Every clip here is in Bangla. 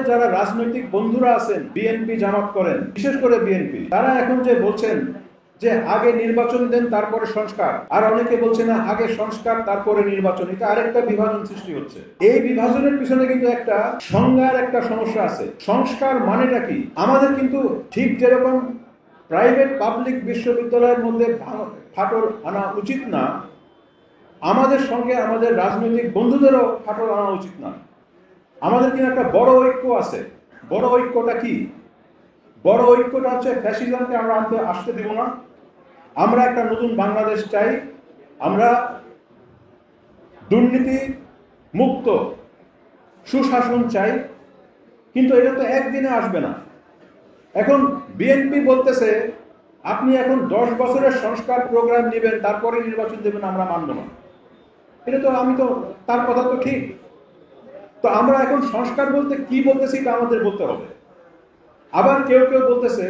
আমাদের যারা রাজনৈতিক বন্ধুরা আছেন, বিএনপি জামাত করেন, বিশেষ করে বিএনপি, তারা এখন যে বলছেন যে আগে নির্বাচন দেন তারপরে সংস্কার, আর অনেকে বলছে না আগে সংস্কার তারপরে নির্বাচন, এটা আরেকটা বিভাজন সৃষ্টি হচ্ছে। এই বিভাজনের পিছনে কিন্তু একটা সংজ্ঞার একটা সমস্যা আছে। সংস্কার মানেটা কি? আমাদের কিন্তু ঠিক যেরকম প্রাইভেট পাবলিক বিশ্ববিদ্যালয়ের মধ্যে ফাটল আনা উচিত না, আমাদের সঙ্গে আমাদের রাজনৈতিক বন্ধুদেরও ফাটল আনা উচিত না। আমাদের কিন্তু একটা বড় ঐক্য আছে। বড় ঐক্যটা কি? বড় ঐক্যটা হচ্ছে ফ্যাসিজমকে আমরা আসতে দেব না। আমরা একটা নতুন বাংলাদেশ চাই। আমরা দুর্নীতি মুক্ত সুশাসন চাই। কিন্তু এটা তো একদিনে আসবে না। এখন বিএনপি বলতেছে আপনি এখন 10 বছরের সংস্কার প্রোগ্রাম নেবেন, তারপরে নির্বাচন দেবেন, আমরা মানব না। এটা তো তার কথা তো ঠিক। তো আমরা এখন সংস্কার বলতে কি বলতেছি এটা আমাদের বলতে হবে। আবার কেউ কেউ বলতেছে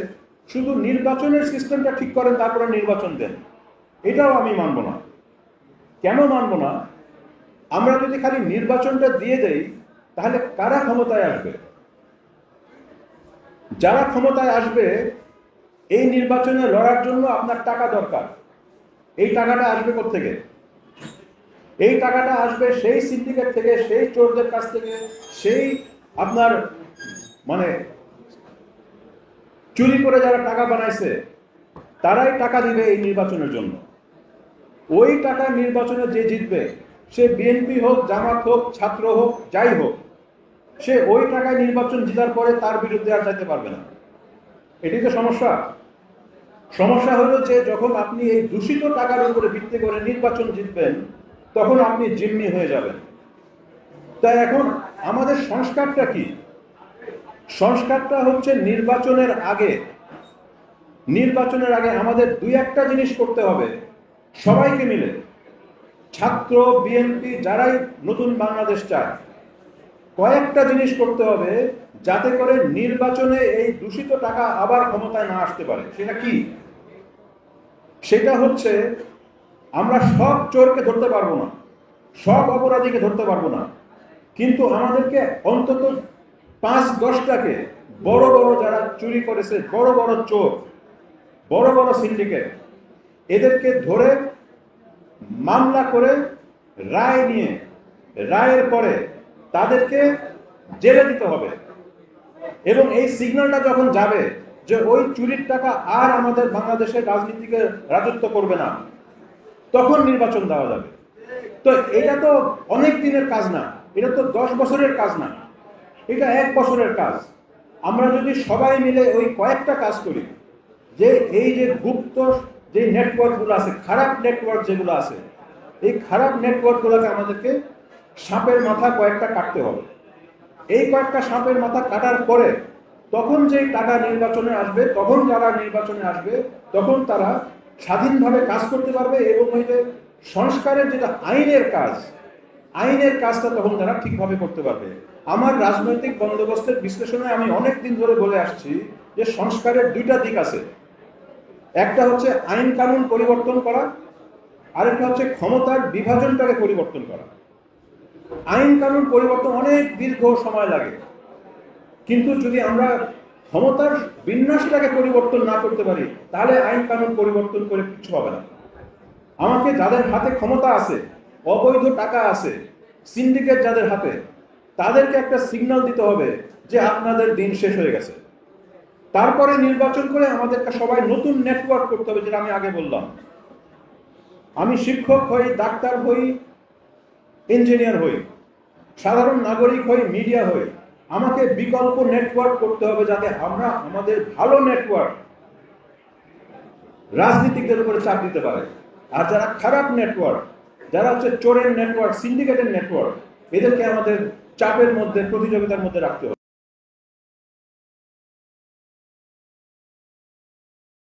শুধু নির্বাচনের সিস্টেমটা ঠিক করেন তারপরে নির্বাচন দেন, এটাও আমি মানব না। কেন মানব না? আমরা যদি খালি নির্বাচনটা দিয়ে দেই তাহলে কারা ক্ষমতায় আসবে? যারা ক্ষমতায় আসবে এই নির্বাচনে লড়ার জন্য আপনার টাকা দরকার। এই টাকাটা আসবে কোত্থেকে? এই টাকাটা আসবে সেই সিন্ডিকেট থেকে, সেই চোরদের কাছ থেকে, সেই আপনার চুরি করে যারা টাকা বানাইছে তারাই টাকা দিবে এই নির্বাচনের জন্য। ওই টাকা নির্বাচনে যে জিতবে, সে বিএনপি হোক, জামাত হোক, ছাত্র হোক, যাই হোক, সে ওই টাকায় নির্বাচন জেতার পরে তার বিরুদ্ধে আর যাইতে পারবে না। এটি তো সমস্যা। সমস্যা হলো যে যখন আপনি এই দূষিত টাকার উপরে ভিত্তি করে নির্বাচন জিতবেন তখন আপনি জিম্মি হয়ে যাবেন। তাই এখন আমাদের সংস্কারটা কি? সংস্কারটা হচ্ছে নির্বাচনের আগে আমাদের 2-1টা জিনিস করতে হবে সবাইকে মিলে। ছাত্র, বিএনপি, যারাই নতুন বাংলাদেশ চায়, কয়েকটা জিনিস করতে হবে যাতে করে নির্বাচনে এই দূষিত টাকা আবার ক্ষমতায় না আসতে পারে। সেটা কি? সেটা হচ্ছে আমরা সব চোরকে ধরতে পারবো না, সব অপরাধীকে ধরতে পারবো না, কিন্তু আমাদেরকে অন্তত 5-10টাকে, বড় বড় যারা চুরি করেছে, বড় বড় চোর, বড় বড় সিন্ডিকেট, এদেরকে ধরে মামলা করে রায় নিয়ে, রায়ের পরে তাদেরকে জেলে দিতে হবে। এবং এই সিগন্যালটা যখন যাবে যে ওই চুরির টাকা আর আমাদের বাংলাদেশের রাজনীতিকে রাজত্ব করবে না, তখন নির্বাচন দেওয়া যাবে। তো এটা তো অনেক দিনের কাজ না, এটা তো 10 বছরের কাজ না, এটা 1 বছরের কাজ। আমরা যদি সবাই মিলে ওই কয়েকটা কাজ করি, যে এই যে গুপ্ত যে নেটওয়ার্কগুলো আছে, খারাপ নেটওয়ার্ক যেগুলো আছে, এই খারাপ নেটওয়ার্কগুলোকে আমাদেরকে সাপের মাথা কয়েকটা কাটতে হবে। এই কয়েকটা সাপের মাথা কাটার পরে তখন যে টাকা নির্বাচনে আসবে, তখন যারা নির্বাচনে আসবে তখন তারা স্বাধীনভাবে কাজ করতে পারবে এবং ওই যে সংস্কারের যেটা আইনের কাজটা তখন তারা ঠিকভাবে করতে পারবে। আমার রাজনৈতিক বন্দোবস্তের বিশ্লেষণে আমি অনেক দিন ধরে বলে আসছি যে সংস্কারের 2টা দিক আছে। একটা হচ্ছে আইন কানুন পরিবর্তন করা, আরেকটা হচ্ছে ক্ষমতার বিভাজনটাকে পরিবর্তন করা। আইন কানুন পরিবর্তন অনেক দীর্ঘ সময় লাগে, কিন্তু যদি আমরা ক্ষমতার বিন্যাসটাকে পরিবর্তন না করতে পারি তাহলে আইন কানুন পরিবর্তন করে কিছু হবে না। আমাকে যাদের হাতে ক্ষমতা আছে, অবৈধ টাকা আছে, সিন্ডিকেট যাদের হাতে, তাদেরকে একটা সিগন্যাল দিতে হবে যে আপনাদের দিন শেষ হয়ে গেছে। তারপরে নির্বাচন করে আমাদেরকে সবাই নতুন নেটওয়ার্ক করতে হবে। যেটা আমি আগে বললাম, আমি শিক্ষক হই, ডাক্তার হই, ইঞ্জিনিয়ার হই, সাধারণ নাগরিক হই, মিডিয়া হই, আমাকে বিকল্প নেটওয়ার্ক করতে হবে যাতে আমরা আমাদের ভালো নেটওয়ার্ক রাজনীতিকদের উপরে চাপ দিতে পারে। আর যারা খারাপ নেটওয়ার্ক, যারা হচ্ছে চোরের নেটওয়ার্ক, সিন্ডিকেটের নেটওয়ার্ক, এদেরকে আমাদের চাপের মধ্যে, প্রতিযোগিতার মধ্যে রাখতে হবে।